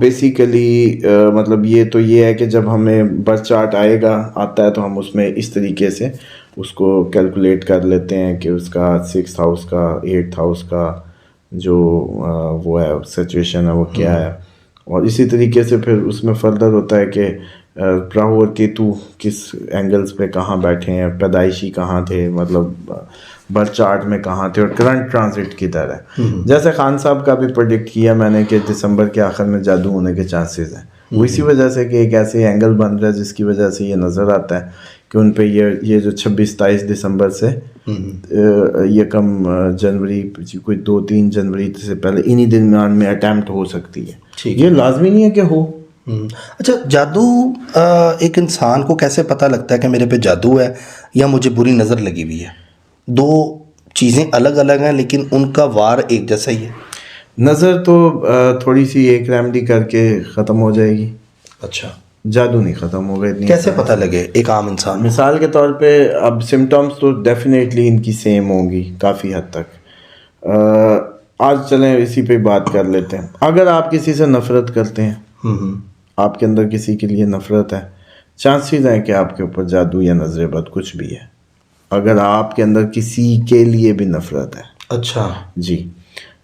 Basically مطلب یہ تو یہ ہے کہ جب ہمیں برتھ چارٹ آتا ہے تو ہم اس میں اس طریقے سے اس کو کیلکولیٹ کر لیتے ہیں کہ اس کا 6th ہاؤس کا 8th ہاؤس کا جو وہ ہے سچویشن ہے وہ کیا ہے، اور اسی طریقے سے پھر اس میں فردر ہوتا ہے کہ راہو اور کیتو کس اینگلز پہ کہاں بیٹھے ہیں، پیدائشی کہاں تھے، مطلب برتھ چارٹ میں کہاں تھے، اور کرنٹ ٹرانزٹ کدھر ہے۔ جیسے خان صاحب کا بھی پریڈکٹ کیا میں نے کہ دسمبر کے آخر میں جادو ہونے کے چانسز ہیں، وہ اسی وجہ سے کہ ایک ایسے اینگل بن رہا ہے جس کی وجہ سے یہ نظر آتا ہے کہ ان پہ یہ جو 26-27 دسمبر سے یکم جنوری کوئی 2-3 جنوری سے پہلے انہی درمیان میں اٹیمپٹ ہو سکتی ہے، یہ لازمی نہیں ہے کہ ہو۔ اچھا، جادو ایک انسان کو کیسے پتہ لگتا ہے کہ میرے پہ جادو ہے یا مجھے بری نظر لگی ہوئی ہے؟ دو چیزیں الگ الگ ہیں لیکن ان کا وار ایک جیسا ہی ہے۔ نظر تو تھوڑی سی ایک ریمیڈی کر کے ختم ہو جائے گی، اچھا، جادو نہیں ختم ہوگا اتنی۔ کیسے پتہ لگے ایک عام انسان؟ مثال کے طور پہ اب سمٹمس تو ڈیفینیٹلی ان کی سیم ہوں گی کافی حد تک۔ آج چلیں اسی پہ بات کر لیتے ہیں۔ اگر آپ کسی سے نفرت کرتے ہیں، آپ کے اندر کسی کے لیے نفرت ہے، چانسز ہیں کہ آپ کے اوپر جادو یا نظر بد کچھ بھی ہے۔ اگر آپ کے اندر کسی کے لیے بھی نفرت ہے، اچھا جی۔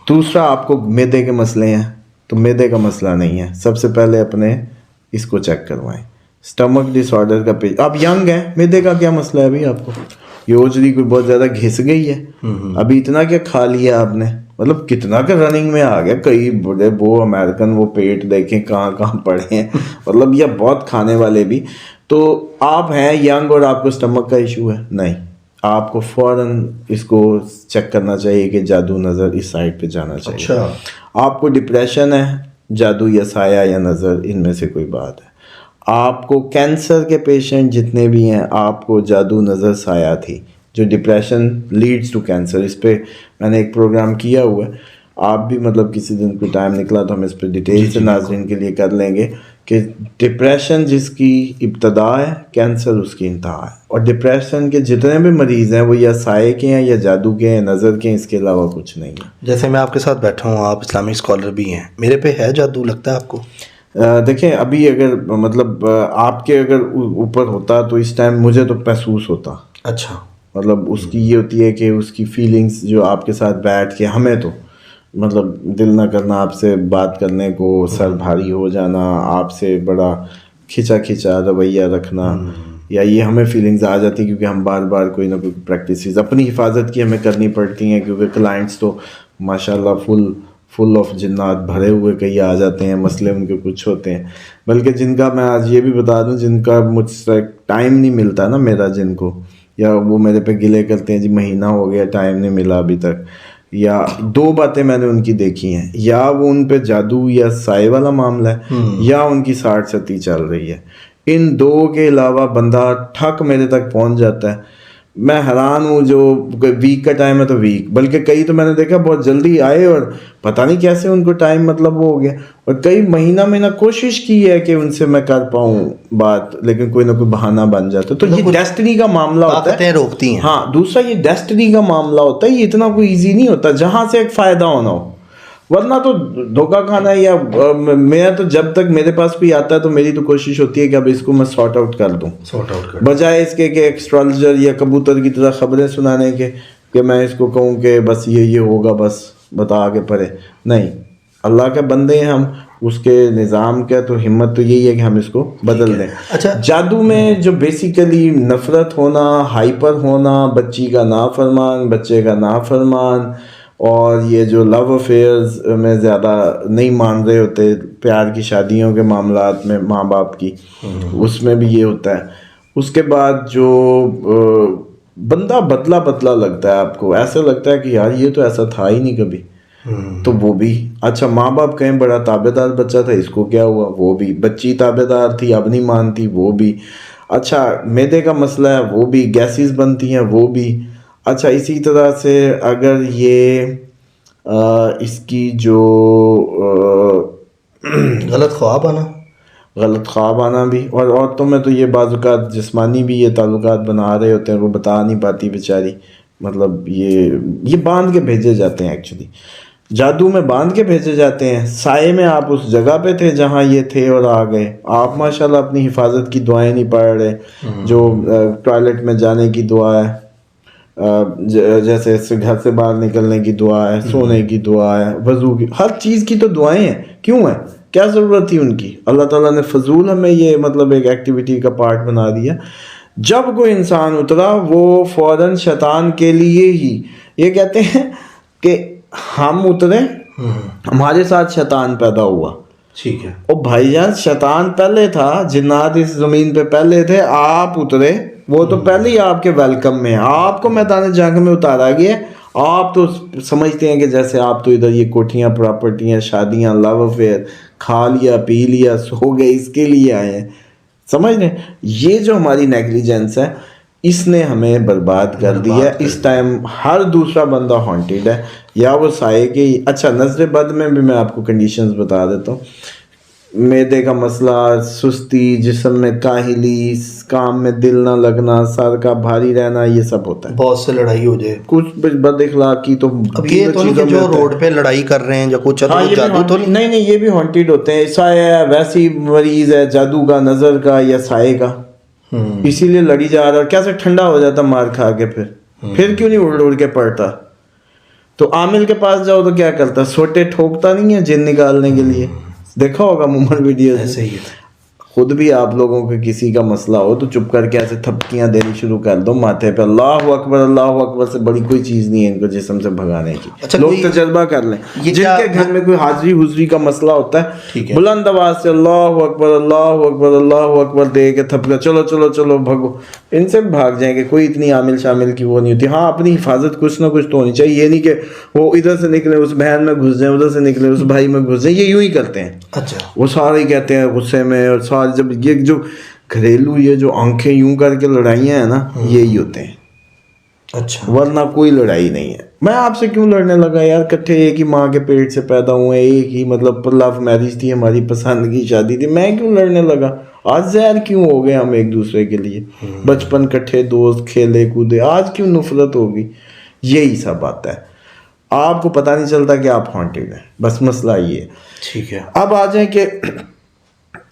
دوسرا، آپ کو معدے کے مسئلے ہیں تو معدے کا مسئلہ نہیں ہے، سب سے پہلے اپنے اس کو چیک کروائیں۔ اسٹمک ڈس آرڈر کا پیج، آپ ینگ ہیں، معدے کا کیا مسئلہ ہے ابھی آپ کو؟ یہ اوجری کوئی بہت زیادہ گھس گئی ہے، ابھی اتنا کیا کھا لیا آپ نے، مطلب کتنا کہ رننگ میں آ گیا، کئی بڑے وہ امریکن وہ پیٹ دیکھیں کہاں کہاں پڑے ہیں، مطلب یہ بہت کھانے والے بھی۔ تو آپ ہیں ینگ اور آپ کو اسٹمک کا ایشو ہے؟ نہیں، آپ کو فوراً اس کو چیک کرنا چاہیے کہ جادو نظر اس سائڈ پہ جانا چاہیے۔ اچھا، آپ کو ڈپریشن ہے، جادو یا سایہ یا نظر ان میں سے کوئی بات ہے۔ آپ کو کینسر کے پیشنٹ جتنے بھی ہیں، آپ کو جادو نظر سایہ تھی، جو ڈپریشن لیڈز ٹو کینسر، اس پہ میں نے ایک پروگرام کیا ہوا ہے، آپ بھی مطلب کسی دن کوئی ٹائم نکلا تو ہم اس پہ ڈیٹیل سے ناظرین کے لیے کر لیں گے کہ ڈپریشن جس کی ابتدا ہے، کینسر اس کی انتہا ہے، اور ڈپریشن کے جتنے بھی مریض ہیں وہ یا سائے کے ہیں یا جادو کے ہیں، نظر کے ہیں، اس کے علاوہ کچھ نہیں ہے۔ جیسے میں آپ کے ساتھ بیٹھا ہوں، آپ اسلامک اسکالر بھی ہیں، میرے پہ ہے جادو لگتا ہے آپ کو؟ دیکھیں ابھی اگر مطلب آپ کے اگر اوپر ہوتا تو اس ٹائم مجھے تو محسوس ہوتا۔ اچھا، مطلب اس کی یہ ہوتی ہے کہ اس کی فیلنگز جو آپ کے ساتھ بیٹھ کے ہمیں تو مطلب دل نہ کرنا آپ سے بات کرنے کو، سر بھاری ہو جانا، آپ سے بڑا کھچا کھچا رویہ رکھنا، یا یہ ہمیں فیلنگز آ جاتی کیونکہ ہم بار بار کوئی نہ کوئی پریکٹسز اپنی حفاظت کی ہمیں کرنی پڑتی ہیں، کیونکہ کلائنٹس تو ماشاءاللہ فل آف جنات بھرے ہوئے کئی آ جاتے ہیں، مسئلے ان کے کچھ ہوتے ہیں، بلکہ جن کا میں آج یہ بھی بتا دوں جن کا مجھ سے ٹائم نہیں ملتا نا میرا، جن کو یا وہ میرے پہ گلے کرتے ہیں جی مہینہ ہو گیا ٹائم نہیں ملا ابھی تک، یا دو باتیں میں نے ان کی دیکھی ہیں، یا وہ ان پہ جادو یا سائے والا معاملہ ہے، یا ان کی 60-70 چل رہی ہے۔ ان دو کے علاوہ بندہ ٹھک میرے تک پہنچ جاتا ہے، میں حیران ہوں۔ جو ویک کا ٹائم ہے تو ویک، بلکہ کئی تو میں نے دیکھا بہت جلدی آئے اور پتہ نہیں کیسے ان کو ٹائم مطلب وہ ہو گیا، اور کئی مہینہ کوشش کی ہے کہ ان سے میں کر پاؤں بات، لیکن کوئی نہ کوئی بہانہ بن جاتا ہے۔ تو یہ ڈیسٹنی کا معاملہ ہوتا ہے، روکتی ہیں۔ ہاں، دوسرا یہ ڈیسٹنی کا معاملہ ہوتا ہے، یہ اتنا کوئی ایزی نہیں ہوتا جہاں سے ایک فائدہ ہونا ہو، ورنہ تو دھوکہ کھانا ہے۔ یا میں تو جب تک میرے پاس کوئی آتا ہے تو میری تو کوشش ہوتی ہے کہ اب اس کو میں سارٹ آؤٹ کر دوں، بجائے اس کے کہ ایکسٹرالوجر یا کبوتر کی طرح خبریں سنانے کے کہ میں اس کو کہوں کہ بس یہ ہوگا، بس بتا کے پڑے۔ نہیں، اللہ کے بندے ہیں ہم، اس کے نظام کا تو ہمت تو یہی ہے کہ ہم اس کو بدل دیں۔ اچھا، جادو میں جو بیسیکلی نفرت ہونا، ہائپر ہونا، بچی کا نافرمان، بچے کا نافرمان، اور یہ جو لو افیئرز میں زیادہ نہیں مان رہے ہوتے، پیار کی شادیوں کے معاملات میں ماں باپ کی، اس میں بھی یہ ہوتا ہے۔ اس کے بعد جو بندہ بدلا لگتا ہے، آپ کو ایسا لگتا ہے کہ یار یہ تو ایسا تھا ہی نہیں کبھی، تو وہ بھی اچھا۔ ماں باپ کہیں بڑا تابع دار بچہ تھا، اس کو کیا ہوا، وہ بھی۔ بچی تابع دار تھی، اب نہیں مانتی، وہ بھی۔ اچھا، معدے کا مسئلہ ہے، وہ بھی۔ گیسز بنتی ہیں، وہ بھی۔ اچھا، اسی طرح سے اگر یہ اس کی جو غلط خواب آنا بھی، اور عورتوں میں تو یہ بعض اوقات جسمانی بھی یہ تعلقات بنا رہے ہوتے ہیں، وہ بتا نہیں پاتی بیچاری، مطلب یہ باندھ کے بھیجے جاتے ہیں ایکچولی۔ جادو میں باندھ کے بھیجے جاتے ہیں. سائے میں آپ اس جگہ پہ تھے جہاں یہ تھے اور آ گئے. آپ ماشاءاللہ اپنی حفاظت کی دعائیں نہیں پڑھ رہے, جو ٹوائلٹ میں جانے کی دعا ہے, جیسے گھر سے باہر نکلنے کی دعا ہے, سونے کی دعا ہے, وضو کی, ہر چیز کی تو دعائیں ہیں. کیوں ہیں, کیا ضرورت تھی ان کی؟ اللہ تعالیٰ نے فضول ہمیں یہ مطلب ایک ایکٹیویٹی کا پارٹ بنا دیا. جب کوئی انسان اترا وہ فوراً شیطان کے لیے ہی, یہ کہتے ہیں کہ ہم اترے, ہمارے ساتھ شیطان پیدا ہوا. ٹھیک ہے. او بھائی جان, شیطان پہلے تھا, جنات اس زمین پہ پہلے تھے, آپ اترے, وہ تو پہلے ہی آپ کے ویلکم میں, آپ کو میدان جنگ میں اتارا گیا. آپ تو سمجھتے ہیں کہ جیسے آپ تو ادھر یہ کوٹھیاں, پراپرٹیاں, شادیاں, لو افیئر, کھا لیا پی لیا سو گئے, اس کے لیے آئے ہیں. سمجھ رہے ہیں, یہ جو ہماری نیگلیجنس ہے اس نے ہمیں برباد کر دیا. اس ٹائم ہر دوسرا بندہ ہانٹیڈ ہے, یا وہ سائے کے. اچھا, نظر بد میں بھی میں آپ کو کنڈیشنز بتا دیتا ہوں. معدے کا مسئلہ, سستی, جسم میں کاہلی, کام میں دل نہ لگنا, سر کا بھاری رہنا, یہ سب ہوتا ہے. بہت سے لڑائی ہو جائے, کچھ بد اخلاقی تو اب یہ تو نہیں کہ جو روڈ پہ لڑائی کر رہے ہیں یا کچھ جادو تو نہیں, یہ بھی ہانٹیڈ ہوتے ہیں. سایہ ہے, ویسی مریض ہے جادو کا, نظر کا یا سائے کا, اسی لیے لڑی جا رہا. کیسے ٹھنڈا ہو جاتا مار کھا کے, پھر کیوں نہیں اڑ کے پڑتا؟ تو عامل کے پاس جاؤ تو کیا کرتا, سوٹے ٹھوکتا نہیں ہے جن نکالنے کے لیے. دیکھا ہوگا مومن ویڈیو, ایسے ہی ہے. خود بھی آپ لوگوں کے کسی کا مسئلہ ہو تو چپ کر کے ایسے تھپکیاں دینی شروع کر دو ماتھے پہ. اللہ اکبر, اللہ اکبر سے بڑی کوئی چیز نہیں ہے ان کو جسم سے بھگانے کی. لوگ تجربہ کر لیں, جن کے گھر میں کوئی حاضری حضری کا مسئلہ ہوتا ہے, بلند آواز سے اللہ اکبر, اللہ اکبر, اللہ اکبر دے کے تھپکا, چلو چلو چلو بھگو, ان سے بھاگ جائیں گے. کوئی اتنی عامل شامل کی وہ نہیں ہوتی. ہاں, اپنی حفاظت کچھ نہ کچھ تو ہونی چاہیے. یہ نہیں کہ وہ ادھر سے نکلے اس بہن میں گھس جائیں, ادھر سے نکلے اس بھائی میں گھس جائیں. یہ یوں ہی کرتے ہیں. اچھا, وہ سارے کہتے ہیں غصے میں, اور سارے جب یہ جو گھریلو یہ جو آنکھیں یوں کر کے لڑائیاں ہیں نا, یہی ہوتے ہیں. اچھا, ورنہ کوئی لڑائی نہیں ہے. میں آپ سے کیوں لڑنے لگا یار, کٹھے ایک ہی ماں کے پیٹ سے پیدا ہوئے, ایک ہی مطلب لو میرج تھی, ہماری پسند کی شادی تھی, میں کیوں لڑنے لگا؟ آج زہر کیوں ہو گئے ہم ایک دوسرے کے لیے؟ بچپن کٹھے دوست, کھیلے کودے, آج کیوں نفرت ہوگی؟ یہی سب آتا ہے. آپ کو پتہ نہیں چلتا کہ آپ ہانٹیڈ ہیں, بس مسئلہ یہ ہے. ٹھیک ہے. اب آ جائیں کہ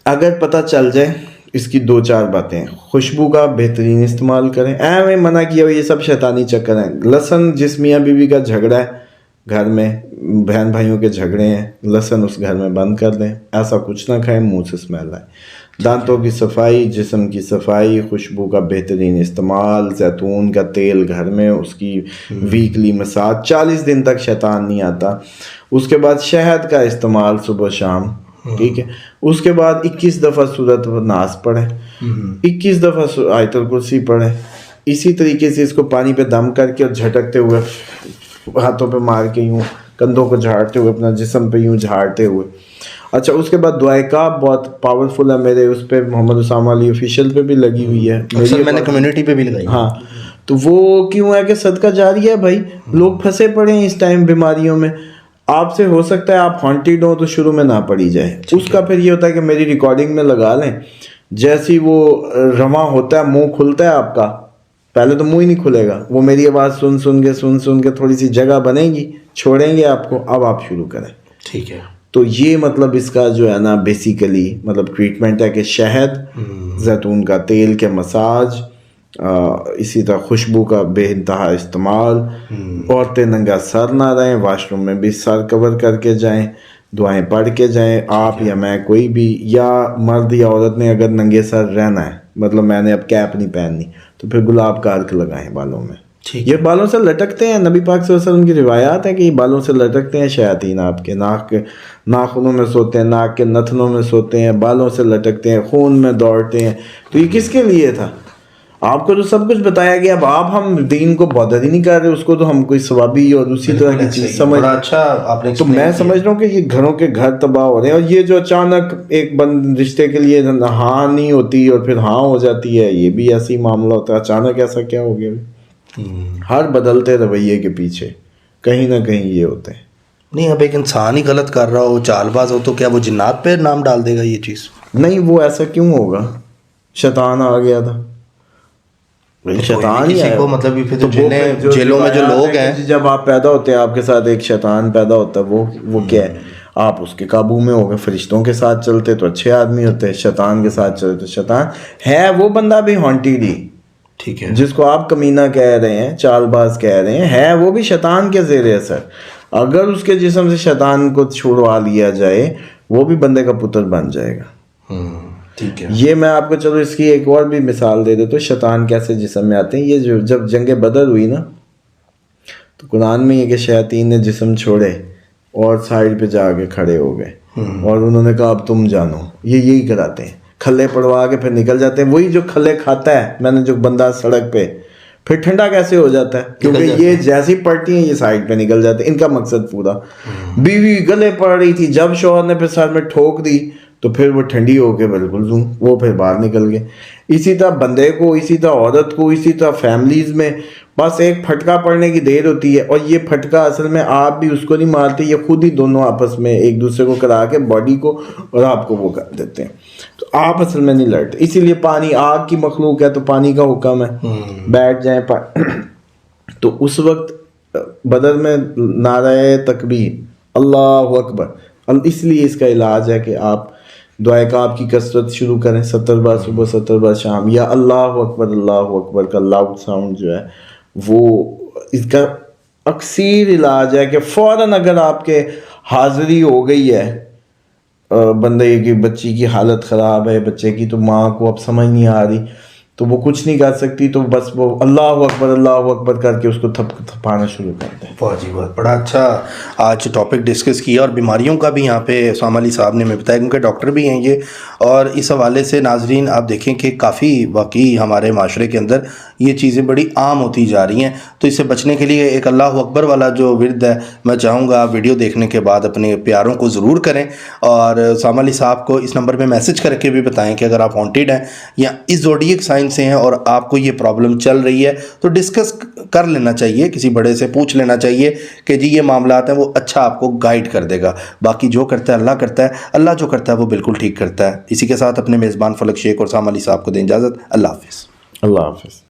اگر پتہ چل جائے, اس کی 2-4 باتیں. خوشبو کا بہترین استعمال کریں. میں منع کیا یہ سب شیطانی چکر ہیں. لہسن, جس میاں بیوی کا جھگڑا ہے گھر میں, بہن بھائیوں کے جھگڑے ہیں, لہسن اس گھر میں بند کر دیں. ایسا کچھ نہ کھائیں, منہ سے اسمیل آئے. دانتوں کی صفائی, جسم کی صفائی, خوشبو کا بہترین استعمال, زیتون کا تیل گھر میں, اس کی ویکلی مساج, 40 دن تک شیطان نہیں آتا. اس کے بعد شہد کا استعمال صبح شام, ٹھیک ہے. اس کے بعد 21 دفعہ سورۃ ناس پڑھیں, 21 دفعہ آیت الکرسی پڑھیں. اسی طریقے سے اس کو پانی پہ دم کر کے اور جھٹکتے ہوئے, ہاتھوں پہ مار کے یوں کندھوں کو جھاڑتے ہوئے, اپنا جسم پہ یوں جھاڑتے ہوئے. اچھا, اس کے بعد دعائے کعب بہت پاورفل ہے. میرے اس پہ محمد اسامہ علی آفیشیل پہ بھی لگی ہوئی ہے, میں نے کمیونٹی پہ بھی لگائی. ہاں, تو وہ کیوں ہے کہ صدقہ جاری ہے بھائی. لوگ پھنسے پڑے ہیں اس ٹائم بیماریوں میں. آپ سے ہو سکتا ہے آپ ہانٹیڈ ہوں تو شروع میں نہ پڑی جائے. اس کا پھر یہ ہوتا ہے کہ میری ریکارڈنگ میں لگا لیں, جیسی وہ رواں ہوتا ہے منہ کھلتا ہے آپ کا, پہلے تو منہ ہی نہیں کھلے گا, وہ میری آواز سن کے تھوڑی سی جگہ بنے گی, چھوڑیں گے آپ کو, اب آپ شروع کریں. ٹھیک ہے. تو یہ مطلب اس کا جو ہے نا بیسیکلی مطلب ٹریٹمنٹ ہے کہ شہد, زیتون کا تیل کے مساج, اسی طرح خوشبو کا بے انتہا استعمال. عورتیں ننگا سر نہ رہیں, واش روم میں بھی سر کور کر کے جائیں, دعائیں پڑھ کے جائیں, آپ یا میں کوئی بھی, یا مرد یا عورت نے اگر ننگے سر رہنا ہے, مطلب میں نے اب کیپ نہیں پہننی, تو پھر گلاب کا عرق لگائیں بالوں میں. یہ بالوں سے لٹکتے ہیں, نبی پاک صلی اللہ علیہ وسلم کی روایات ہے کہ یہ بالوں سے لٹکتے ہیں شیاطین. آپ کے ناک کے ناخنوں میں سوتے ہیں, ناک کے نتنوں میں سوتے ہیں, بالوں سے لٹکتے ہیں, خون میں دوڑتے ہیں. تو یہ کس کے لیے تھا؟ آپ کو تو سب کچھ بتایا گیا. اب آپ ہم دین کو بہت ہی نہیں کر رہے, اس کو تو ہم کوئی ثوابی اور اسی طرح کی چیز سمجھ. تو میں سمجھ رہا ہوں کہ یہ گھروں کے گھر تباہ ہو رہے ہیں. اور یہ جو اچانک ایک بند رشتے کے لیے ہاں نہیں ہوتی اور پھر ہاں ہو جاتی ہے, یہ بھی ایسی معاملہ ہوتا ہے. اچانک ایسا کیا ہو گیا؟ ہر بدلتے رویے کے پیچھے کہیں نہ کہیں یہ ہوتے ہیں. نہیں, اب ایک انسان ہی غلط کر رہا ہو, چال باز ہو, تو کیا وہ جنات پہ نام ڈال دے گا یہ چیز؟ نہیں, وہ ایسا کیوں ہوگا؟ شیطان آ گیا تھا. شیطان ہی کسی ہے کو مطلب پھر تو وہ پھر جیلوں میں جو لوگ روایات ہے ہیں کہ جب آپ پیدا ہوتے ہیں آپ کے ساتھ ایک شیطان پیدا ہوتا ہے، وہ کیا ہے، آپ اس کے قابو میں ہو گئے، فرشتوں کے ساتھ چلتے تو اچھے آدمی ہوتے، شیطان کے ساتھ چلتے تو شیطان ہے، وہ بندہ بھی ہانٹیڈ ہی، ٹھیک ہے، جس کو آپ کمینہ کہہ رہے ہیں، چال باز کہہ رہے ہیں، ہے وہ بھی شیطان کے زیر اثر. اگر اس کے جسم سے شیطان کو چھڑوا لیا جائے وہ بھی بندے کا پتر بن جائے گا. ٹھیک ہے. یہ میں آپ کو چلو اس کی ایک اور بھی مثال دے دیتا ہوں، شیطان کیسے جسم میں آتے ہیں. یہ جو جب جنگ بدر ہوئی نا تو قرآن میں یہ کہ شیاطین نے جسم چھوڑے اور سائڈ پہ جا کے کھڑے ہو گئے اور انہوں نے کہا اب تم جانو. یہی کراتے ہیں، کھلے پڑوا کے پھر نکل جاتے ہیں. وہی جو کھلے کھاتا ہے میں نے جو بندہ سڑک پہ، پھر ٹھنڈا کیسے ہو جاتا ہے؟ کیونکہ یہ جیسی پڑتی ہیں یہ سائڈ پہ نکل جاتے ہیں. ان کا مقصد پورا. بیوی گلے پڑ رہی تھی، جب شوہر نے پھر سر میں ٹھوک دی تو پھر وہ ٹھنڈی ہو کے بالکل وہ پھر باہر نکل گئے. اسی طرح بندے کو، اسی طرح عورت کو، اسی طرح فیملیز میں بس ایک پھٹکا پڑنے کی دیر ہوتی ہے، اور یہ پھٹکا اصل میں آپ بھی اس کو نہیں مارتے، یہ خود ہی دونوں آپس میں ایک دوسرے کو کرا کے باڈی کو اور آپ کو وہ کر دیتے ہیں. تو آپ اصل میں نہیں لڑتے. اسی لیے پانی آگ کی مخلوق ہے تو پانی کا حکم ہے، بیٹھ جائیں. تو اس وقت بدر میں نعرہ تکبیر اللہ اکبر، اس لیے اس کا علاج ہے کہ آپ دعائے کعب کی کثرت شروع کریں، 70 بار صبح 70 بار شام، یا اللہ اکبر کا لاؤڈ ساؤنڈ جو ہے وہ اس کا اکثیر علاج ہے کہ فوراً اگر آپ کے حاضری ہو گئی ہے بندے کی، بچی کی حالت خراب ہے بچے کی، تو ماں کو اب سمجھ نہیں آ رہی تو وہ کچھ نہیں کر سکتی، تو بس وہ اللہ اکبر کر کے اس کو تھپانا شروع کرتے ہیں. واہ جی واہ، بڑا اچھا آج ٹاپک ڈسکس کیا، اور بیماریوں کا بھی یہاں پہ اسامہ علی صاحب نے ہمیں بتایا، کیونکہ ڈاکٹر بھی ہیں یہ. اور اس حوالے سے ناظرین آپ دیکھیں کہ کافی واقعی ہمارے معاشرے کے اندر یہ چیزیں بڑی عام ہوتی جا رہی ہیں. تو اس سے بچنے کے لیے ایک اللہ اکبر والا جو ورد ہے، میں چاہوں گا آپ ویڈیو دیکھنے کے بعد اپنے پیاروں کو ضرور کریں، اور اسامہ علی صاحب کو اس نمبر پہ میسج کر کے بھی بتائیں کہ اگر آپ ہانٹیڈ ہیں یا اس زوڈیک سائن سے ہیں اور آپ کو یہ پرابلم چل رہی ہے تو ڈسکس کر لینا چاہیے، کسی بڑے سے پوچھ لینا چاہیے کہ جی یہ معاملات ہیں، وہ اچھا آپ کو گائیڈ کر دے گا. باقی جو کرتا ہے اللہ کرتا ہے، اللہ جو کرتا ہے وہ بالکل ٹھیک کرتا ہے. اسی کے ساتھ اپنے میزبان فلک شیخ اور اسامہ علی صاحب کو دیں اجازت. اللہ حافظ. اللہ حافظ.